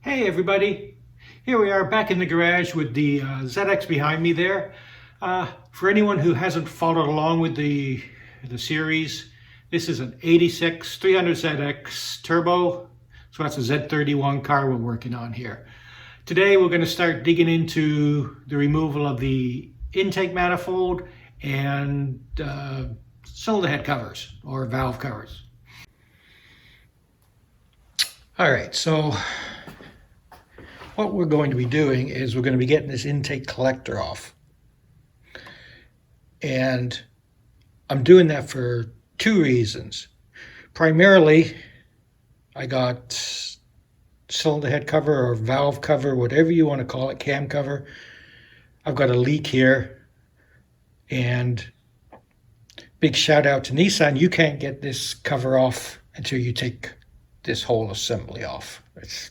Hey everybody, here we are back in the garage with the ZX behind me there. For anyone who hasn't followed along with the series, this is an 86 300ZX turbo, so that's a Z31 car we're working on here. Today we're going to start digging into the removal of the intake manifold and cylinder head covers or valve covers. Alright, so what we're going to be doing is we're going to be getting this intake collector off. And I'm doing that for two reasons. Primarily, I got cylinder head cover or valve cover, whatever you want to call it, cam cover. I've got a leak here. And big shout out to Nissan, you can't get this cover off until you take this whole assembly off. It's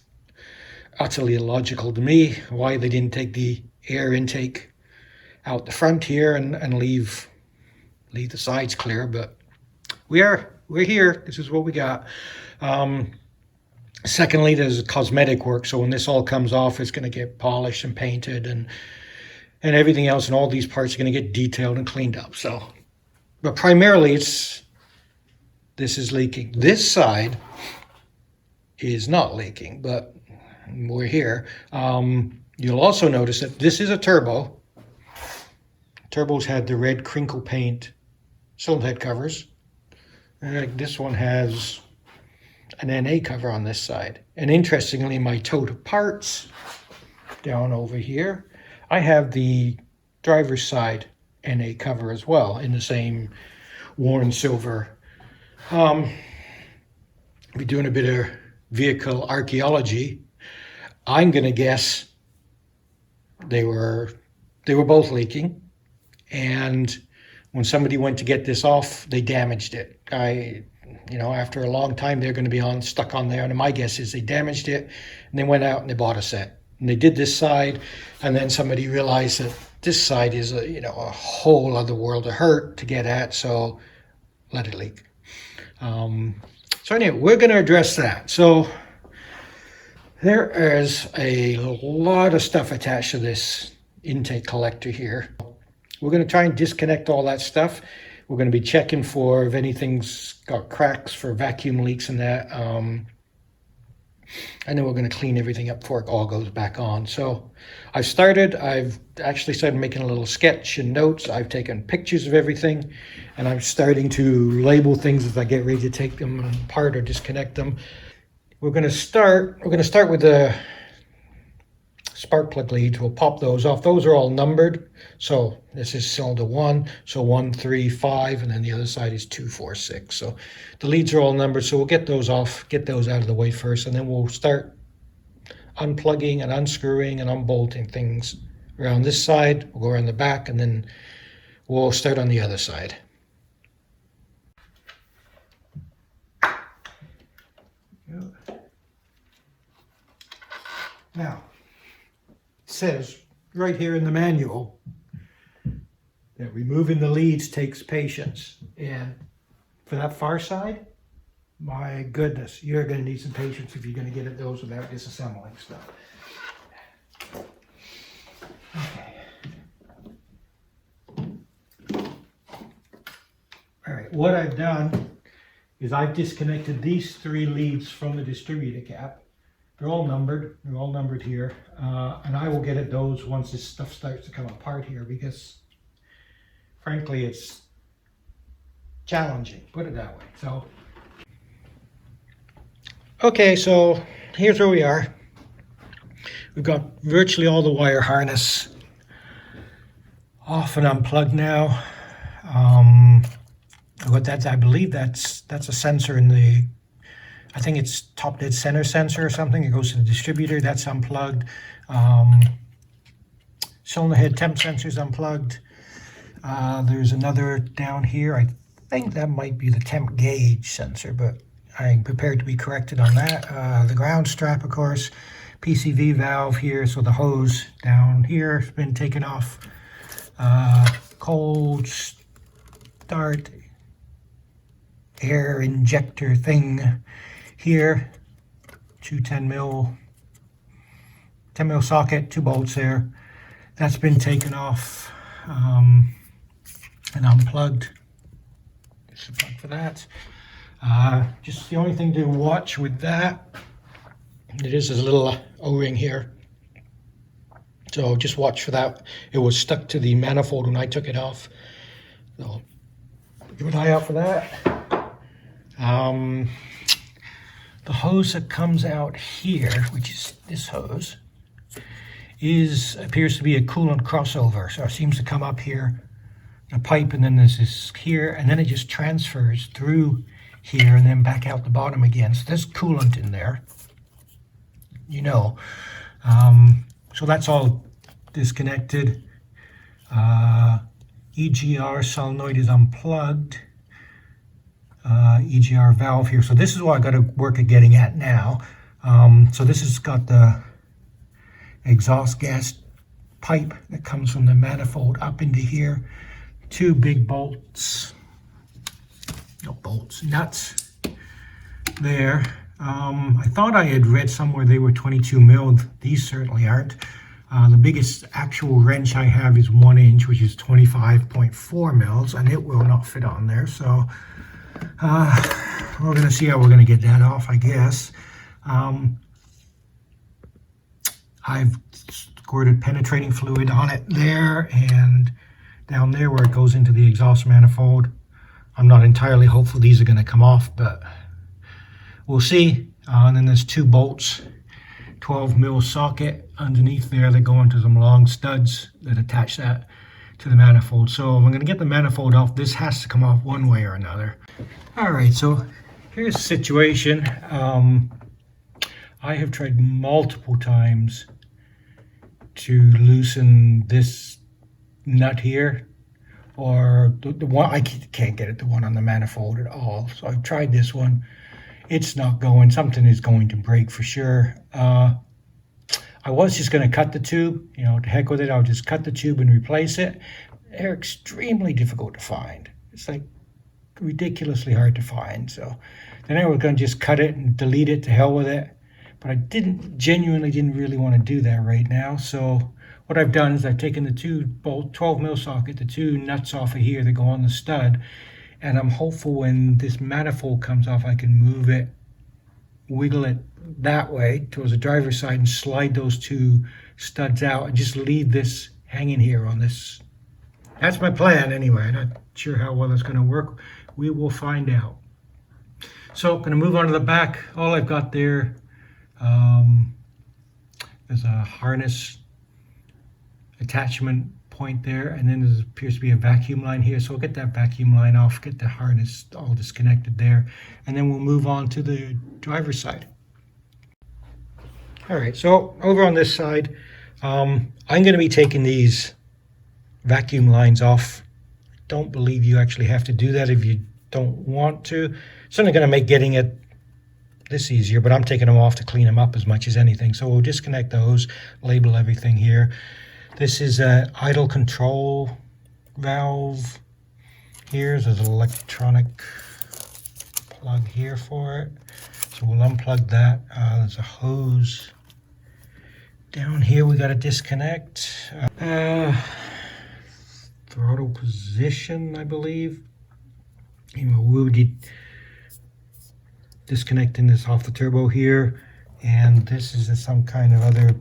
utterly illogical to me why they didn't take the air intake out the front here and leave the sides clear, but we're here. This is what we got. Secondly, there's cosmetic work, so when this all comes off, it's going to get polished and painted and everything else, and all these parts are going to get detailed and cleaned up. So, but primarily this is leaking. This side is not leaking, but we're here. You'll also notice that this is a turbo. Turbos had the red crinkle paint cylinder head covers. And this one has an NA cover on this side. And interestingly, my tote parts down over here, I have the driver's side NA cover as well in the same worn silver. We're doing a bit of vehicle archaeology. I'm going to guess they were both leaking, and when somebody went to get this off, they damaged it. After a long time, they're going to be stuck on there, and my guess is they damaged it, and they went out and they bought a set. And they did this side, and then somebody realized that this side is a whole other world of hurt to get at, so let it leak. So anyway, we're going to address that. So there is a lot of stuff attached to this intake collector here. We're going to try and disconnect all that stuff. We're going to be checking for if anything's got cracks for vacuum leaks and that. And then we're going to clean everything up before it all goes back on. So I've actually started making a little sketch and notes. I've taken pictures of everything, and I'm starting to label things as I get ready to take them apart or disconnect them. We're going to start with the spark plug leads. We'll pop those off. Those are all numbered. So this is cylinder 1, so 1, 3, 5, and then the other side is 2, 4, 6. So the leads are all numbered, so we'll get those off, get those out of the way first, and then we'll start unplugging and unscrewing and unbolting things around this side. We'll go around the back, and then we'll start on the other side. Now, it says right here in the manual that removing the leads takes patience. And for that far side, my goodness, you're going to need some patience if you're going to get at those without disassembling stuff. Okay. All right, what I've done is I've disconnected these 3 leads from the distributor cap. They're all numbered. They're all numbered here. And I will get at those once this stuff starts to come apart here, because frankly, it's challenging, put it that way. So, okay, so here's where we are. We've got virtually all the wire harness off and unplugged now. I believe that's a sensor in the, I think it's top dead center sensor or something. It goes to the distributor. That's unplugged. Cylinder head temp sensor is unplugged. There's another down here. I think that might be the temp gauge sensor, but I'm prepared to be corrected on that. The ground strap, of course. PCV valve here, so the hose down here has been taken off. Cold start air injector thing here, 210 mil 10 mil socket, 2 bolts there. That's been taken off and unplugged. Just a plug for that. Just the only thing to watch with that, it is a little O-ring here. So just watch for that. It was stuck to the manifold when I took it off. So give an eye out for that. The hose that comes out here, which is this hose, appears to be a coolant crossover. So it seems to come up here, a pipe, and then there's this here, and then it just transfers through here and then back out the bottom again. So there's coolant in there, you know. So that's all disconnected. EGR solenoid is unplugged. EGR valve here. So this is what I got to work at getting at now. So this has got the exhaust gas pipe that comes from the manifold up into here. 2 big bolts, nuts there. I thought I had read somewhere they were 22 mil. These certainly aren't. The biggest actual wrench I have is 1 inch, which is 25.4 mils, and it will not fit on there. So we're going to see how we're going to get that off, I guess. I've squirted penetrating fluid on it there and down there where it goes into the exhaust manifold. I'm not entirely hopeful these are going to come off, but we'll see. And then there's 2 bolts, 12 mil socket underneath there that go into some long studs that attach that to the manifold. So if I'm going to get the manifold off, this has to come off one way or another. All right, so here's the situation. I have tried multiple times to loosen this nut here, or the one, I can't get it, the one on the manifold at all. So I've tried this one. It's not going. Something is going to break for sure. I was just going to cut the tube, you know, to heck with it. I'll just cut the tube and replace it. They're extremely difficult to find. It's like ridiculously hard to find. So then I was going to just cut it and delete it, to hell with it. But I genuinely didn't really want to do that right now. So what I've done is I've taken the 2 bolt 12 mil socket, the 2 nuts off of here that go on the stud, and I'm hopeful when this manifold comes off I can move it, wiggle it that way towards the driver's side and slide those 2 studs out and just leave this hanging here on this. That's my plan anyway. I'm not sure how well it's going to work. We will find out. So I'm going to move on to the back. All I've got there, there's a harness attachment point there, and then there appears to be a vacuum line here. So we'll get that vacuum line off, get the harness all disconnected there, and then we'll move on to the driver's side. All right, so over on this side, I'm going to be taking these vacuum lines off. I don't believe you actually have to do that if you don't want to. It's only going to make getting it this easier, but I'm taking them off to clean them up as much as anything. So we'll disconnect those, label everything here. This is an idle control valve. There's an electronic plug here for it. So we'll unplug that. There's a hose down here we got to disconnect. Throttle position, I believe. We'll be disconnecting this off the turbo here, and this is some kind of other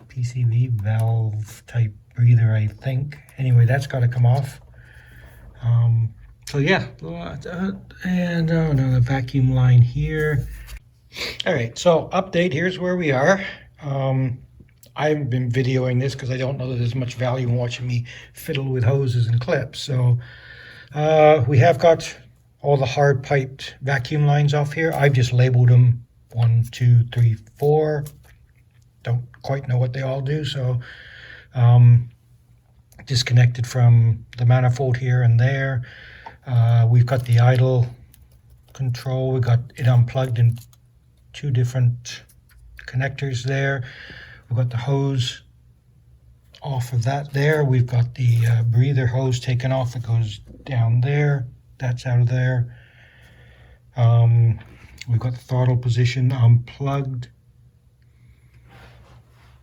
PCV valve type breather, I think. Anyway, that's got to come off. So yeah, and another vacuum line here. All right, so update, here's where we are. I haven't been videoing this because I don't know that there's much value in watching me fiddle with hoses and clips. So we have got all the hard piped vacuum lines off here. I've just labeled them 1, 2, 3, 4. Don't quite know what they all do. So disconnected from the manifold here and there. We've got the idle control. We've got it unplugged in 2 different connectors there. We've got the hose off of that there. We've got the breather hose taken off that goes down there. That's out of there. We've got the throttle position unplugged.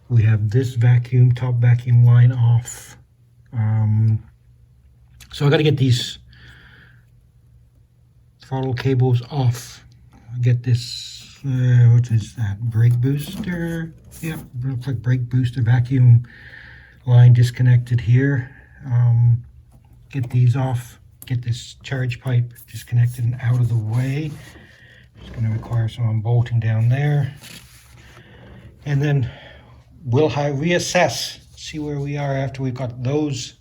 We have this vacuum, top vacuum line off. So I got to get these throttle cables off. Get this, what is that, brake booster? Yeah, looks like brake booster vacuum line disconnected here. Get these off, get this charge pipe disconnected and out of the way. It's going to require some unbolting down there. And then we'll reassess, see where we are after we've got those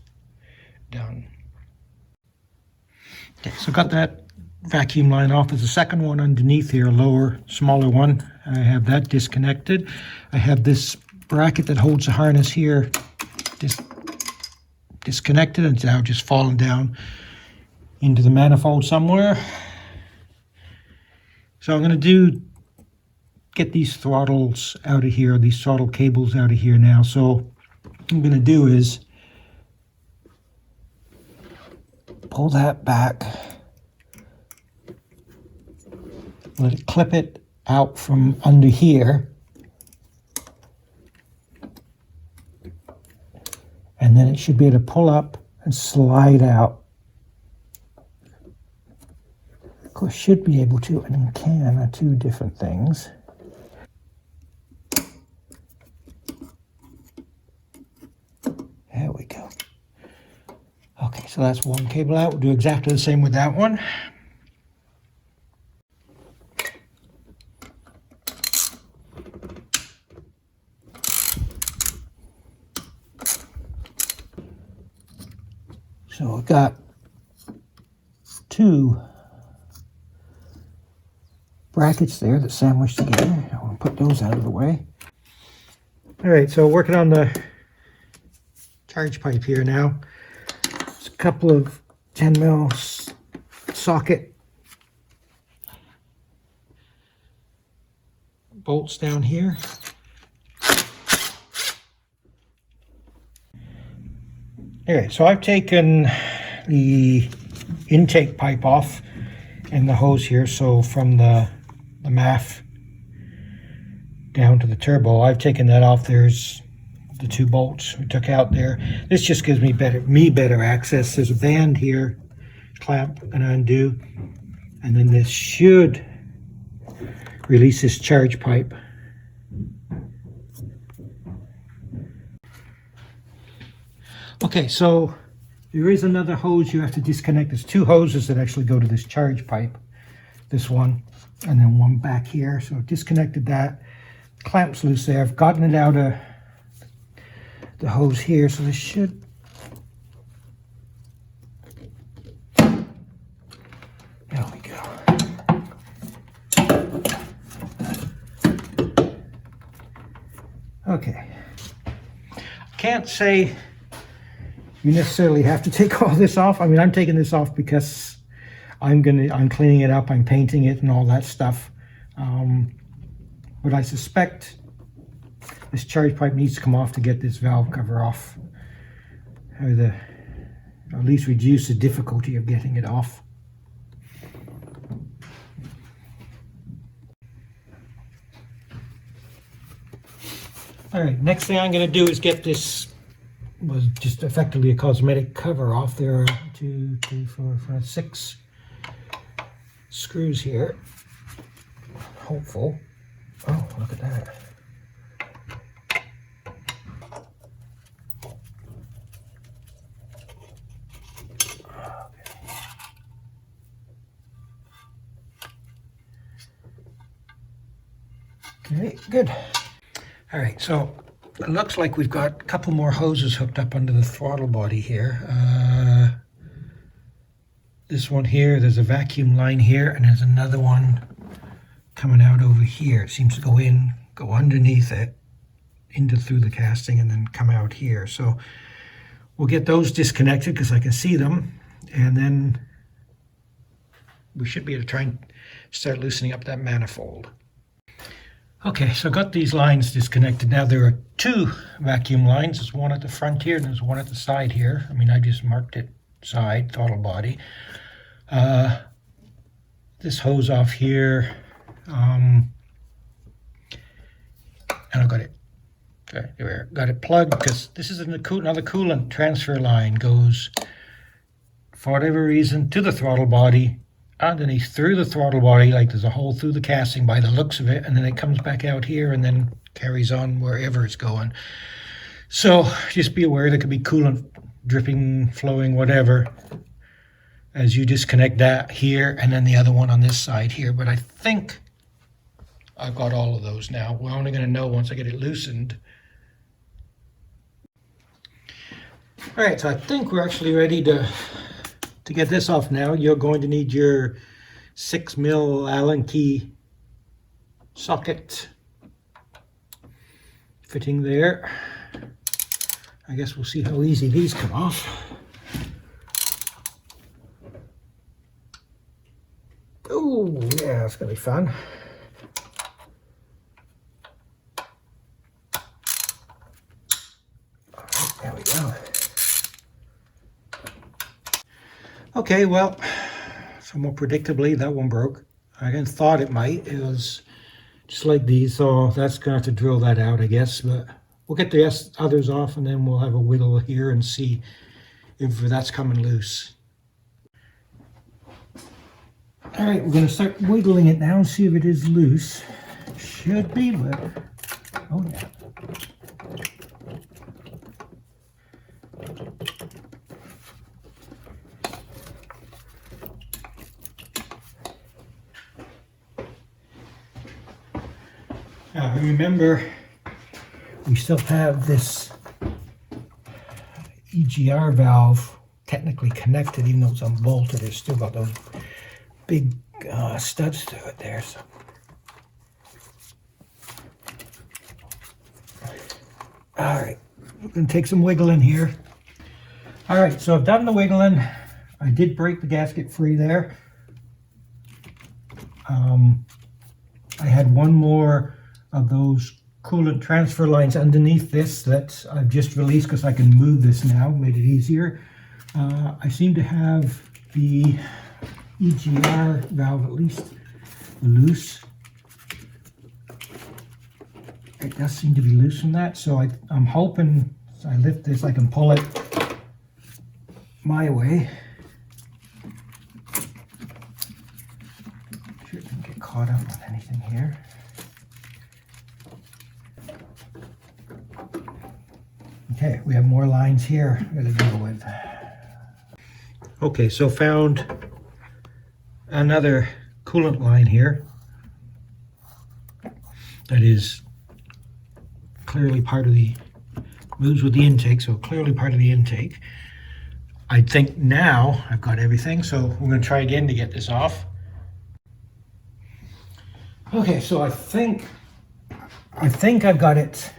done. Okay, so got that vacuum line off. There's a second one underneath here, a lower, smaller one. I have that disconnected. I have this bracket that holds the harness here disconnected, and it's now just fallen down into the manifold somewhere. So I'm going to get these throttles out of here, these throttle cables out of here now. So what I'm going to do is pull that back, let it clip it out from under here, and then it should be able to pull up and slide out. Of course, should be able to and can are two different things. There we go. Okay, so that's one cable out. We'll do exactly the same with that one. So we've got two brackets there that sandwich together. I'll put those out of the way. All right, so working on the charge pipe here now. There's a couple of 10 mil socket bolts down here. Alright, so I've taken the intake pipe off and the hose here, so from the MAF down to the turbo, I've taken that off. There's the two bolts we took out there. This just gives me better access. There's a band here, clamp and undo, and then this should release this charge pipe. Okay, so there is another hose you have to disconnect. There's two hoses that actually go to this charge pipe. This one, and then one back here. So disconnected that. Clamp's loose there. I've gotten it out of the hose here, so this should... There we go. Okay. Can't say you necessarily have to take all this off. I mean, I'm taking this off because I'm cleaning it up, I'm painting it and all that stuff. But I suspect this charge pipe needs to come off to get this valve cover off, or at least reduce the difficulty of getting it off. All right, next thing I'm going to do is get this, was just effectively a cosmetic cover off. There are 2, 3, 4, 5, 6 screws here. Hopeful. Oh, look at that. Okay, good. All right, so it looks like we've got a couple more hoses hooked up under the throttle body here. This one here, there's a vacuum line here, and there's another one coming out over here. It seems to go in, go underneath it, through the casting, and then come out here. So we'll get those disconnected because I can see them, and then we should be able to try and start loosening up that manifold. Okay, so I got these lines disconnected. Now there are two vacuum lines. There's one at the front here and there's one at the side here. I mean, I just marked it side, throttle body. This hose off here. And I've got it Okay, there, got it plugged because this is another coolant transfer line goes, for whatever reason, to the throttle body, underneath through the throttle body, like there's a hole through the casting by the looks of it, and then it comes back out here and then carries on wherever it's going. So just be aware there could be coolant dripping, flowing, whatever, as you disconnect that here and then the other one on this side here. But I think I've got all of those now. We're only going to know once I get it loosened. All right, so I think we're actually ready to get this off now. You're going to need your 6mm Allen key socket fitting there. I guess we'll see how easy these come off. Oh, yeah, it's going to be fun. All right, there we go. Okay, well, somewhat predictably, that one broke. I thought it might. It was just like these, so that's going to have to drill that out, I guess. But we'll get the others off, and then we'll have a wiggle here and see if that's coming loose. All right, we're going to start wiggling it now and see if it is loose. Should be, but oh yeah. Now remember, we still have this EGR valve technically connected, even though it's unbolted. It's still got those big studs to it there. So, all right, we're going to take some wiggling here. All right, so I've done the wiggling. I did break the gasket free there. I had one more of those coolant transfer lines underneath this that I've just released because I can move this now, made it easier. I seem to have the EGR valve at least loose. It does seem to be loose from that, so I'm hoping as I lift this I can pull it my way. Sure it doesn't get caught up on anything here. Okay, we have more lines here to deal with. Okay, so found another coolant line here that is clearly part of the, moves with the intake, so clearly part of the intake. I think now I've got everything, so we're going to try again to get this off. Okay, so I think I've got it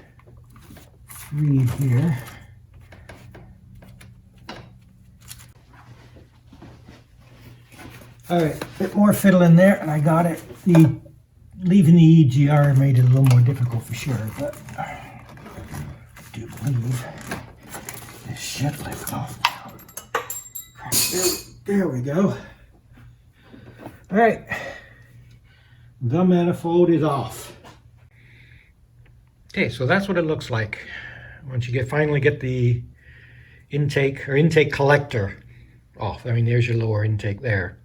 freed here. All right, a bit more fiddling there, and I got it. Leaving the EGR made it a little more difficult for sure, but I do believe this should lift off now. There we go. All right, the manifold is off. Okay, so that's what it looks like once you finally get the intake or intake collector off. I mean, there's your lower intake there.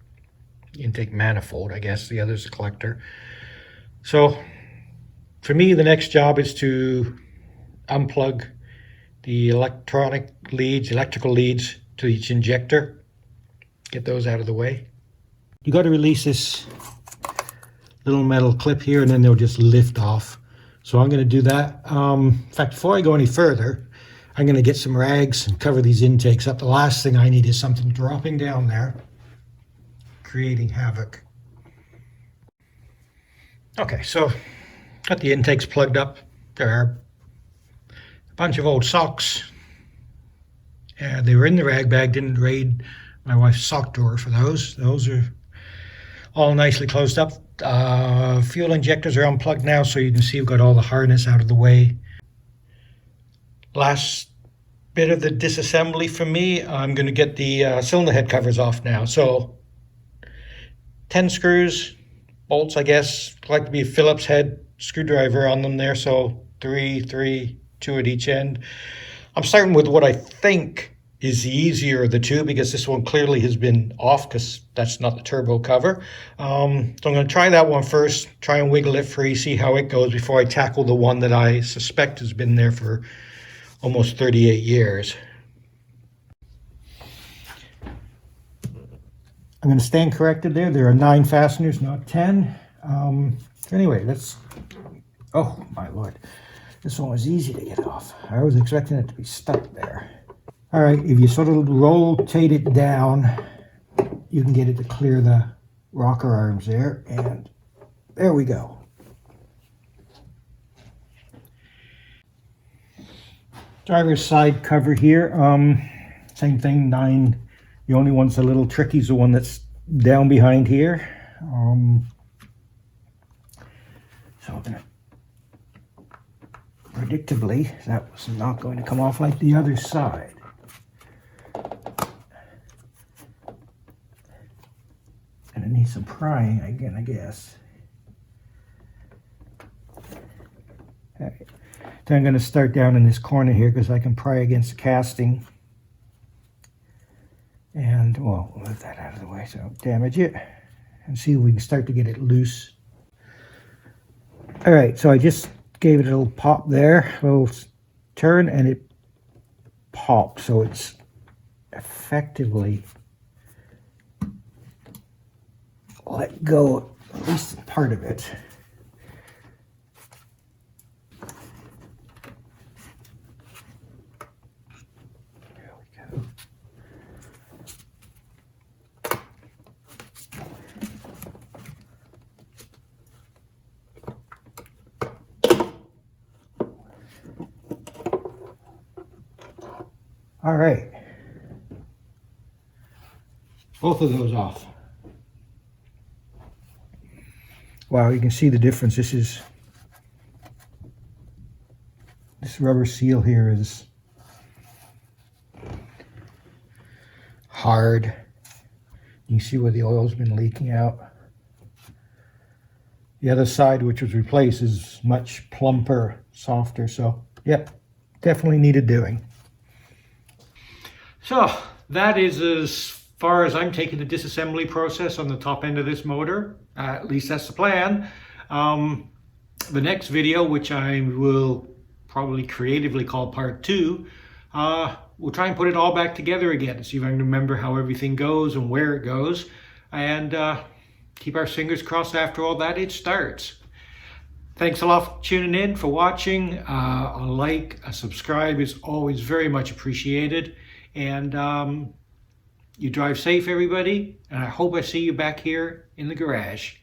Intake manifold, I guess. The other's the collector. So for me, the next job is to unplug the electrical leads to each injector. Get those out of the way. You got to release this little metal clip here, and then they'll just lift off. So I'm going to do that. In fact, before I go any further, I'm going to get some rags and cover these intakes up. The last thing I need is something dropping down there, creating havoc. Okay, so got the intakes plugged up. There are a bunch of old socks. They were in the rag bag, didn't raid my wife's sock drawer for those. Those are all nicely closed up. Fuel injectors are unplugged now, so you can see we've got all the harness out of the way. Last bit of the disassembly for me, I'm going to get the cylinder head covers off now. So 10 screws, bolts, I guess, like to be a Phillips head screwdriver on them there. So 3, 3, two at each end. I'm starting with what I think is the easier of the two, because this one clearly has been off because that's not the turbo cover. So I'm going to try that one first, try and wiggle it free, see how it goes before I tackle the one that I suspect has been there for almost 38 years. I'm going to stand corrected there. There are 9 fasteners, not 10. Anyway, let's... Oh, my Lord. This one was easy to get off. I was expecting it to be stuck there. All right, if you sort of rotate it down, you can get it to clear the rocker arms there, and there we go. Driver's side cover here, same thing, 9. The only one's a little tricky is the one that's down behind here. So I'm gonna, predictably, that was not going to come off like the other side. And it needs some prying again, I guess. Okay. Then I'm going to start down in this corner here because I can pry against the casting. And, well, we'll move that out of the way so I don't damage it. And see if we can start to get it loose. All right, so I just gave it a little pop there, a little turn, and it popped. So it's effectively let go, at least part of it. There we go. All right. Both of those off. Wow, you can see the difference. This rubber seal here is hard. You can see where the oil's been leaking out. The other side, which was replaced, is much plumper, softer. So, yep, definitely needed doing. So, that is as far as I'm taking the disassembly process on the top end of this motor. At least that's the plan. The next video, which I will probably creatively call part 2, we'll try and put it all back together again, see if I can remember how everything goes and where it goes, and keep our fingers crossed after all that it starts. Thanks a lot for tuning in, for watching. A like, a subscribe is always very much appreciated. And you drive safe, everybody, and I hope I see you back here in the garage.